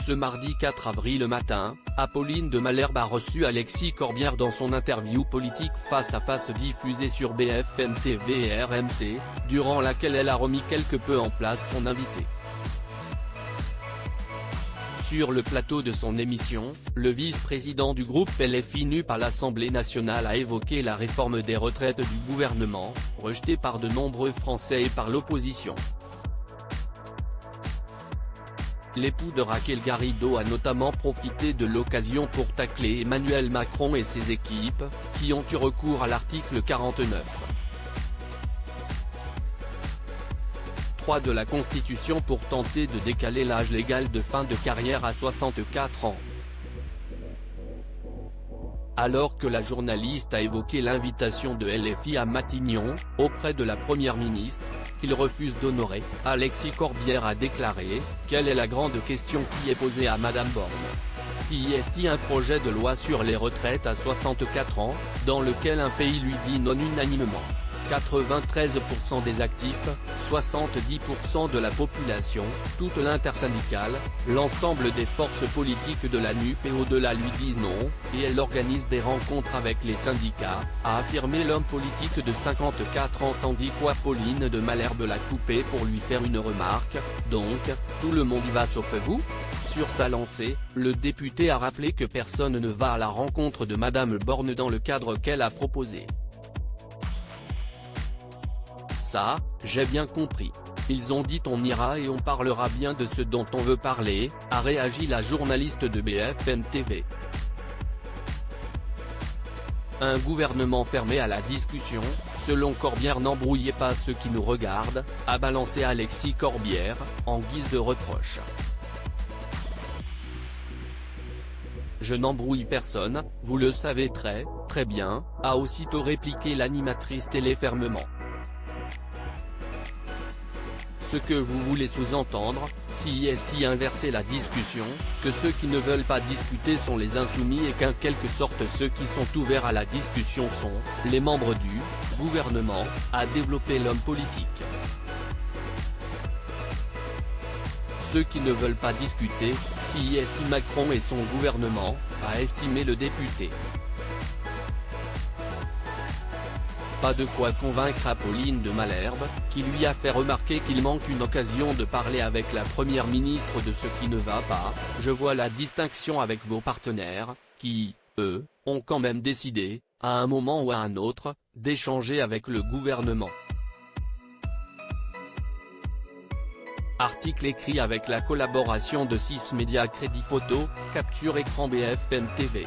Ce mardi 4 avril matin, Apolline de Malherbe a reçu Alexis Corbière dans son interview politique face à face diffusée sur BFM TV et RMC, durant laquelle elle a remis quelque peu en place son invité. Sur le plateau de son émission, le vice-président du groupe LFI nu par l'Assemblée nationale a évoqué la réforme des retraites du gouvernement, rejetée par de nombreux Français et par l'opposition. L'époux de Raquel Garrido a notamment profité de l'occasion pour tacler Emmanuel Macron et ses équipes, qui ont eu recours à l'article 49. 3 de la Constitution pour tenter de décaler l'âge légal de fin de carrière à 64 ans. Alors que la journaliste a évoqué l'invitation de LFI à Matignon, auprès de la première ministre, qu'il refuse d'honorer, Alexis Corbière a déclaré « Quelle est la grande question qui est posée à Madame Borne ? Si est-il un projet de loi sur les retraites à 64 ans, dans lequel un pays lui dit non unanimement ? 93% des actifs, 70% de la population, toute l'intersyndicale, l'ensemble des forces politiques de la NUP et au-delà lui disent non, et elle organise des rencontres avec les syndicats, a affirmé l'homme politique de 54 ans tandis qu'Apolline de Malherbe l'a coupé pour lui faire une remarque, donc, tout le monde y va sauf vous ? Sur sa lancée, le député a rappelé que personne ne va à la rencontre de Madame Borne dans le cadre qu'elle a proposé. Ça, j'ai bien compris. Ils ont dit on ira et on parlera bien de ce dont on veut parler, a réagi la journaliste de BFM TV. Un gouvernement fermé à la discussion, selon Corbière n'embrouillez pas ceux qui nous regardent, a balancé Alexis Corbière, en guise de reproche. Je n'embrouille personne, vous le savez très bien, a aussitôt répliqué l'animatrice télé fermement. Ce que vous voulez sous-entendre, si est inverser la discussion, que ceux qui ne veulent pas discuter sont les insoumis et qu'en quelque sorte ceux qui sont ouverts à la discussion sont, les membres du gouvernement, a développé l'homme politique. Ceux qui ne veulent pas discuter, si est Macron et son gouvernement, a estimé le député. Pas de quoi convaincre Apolline de Malherbe, qui lui a fait remarquer qu'il manque une occasion de parler avec la première ministre de ce qui ne va pas. Je vois la distinction avec vos partenaires, qui, eux, ont quand même décidé, à un moment ou à un autre, d'échanger avec le gouvernement. Article écrit avec la collaboration de 6 médias Crédit Photo, Capture Écran BFM TV.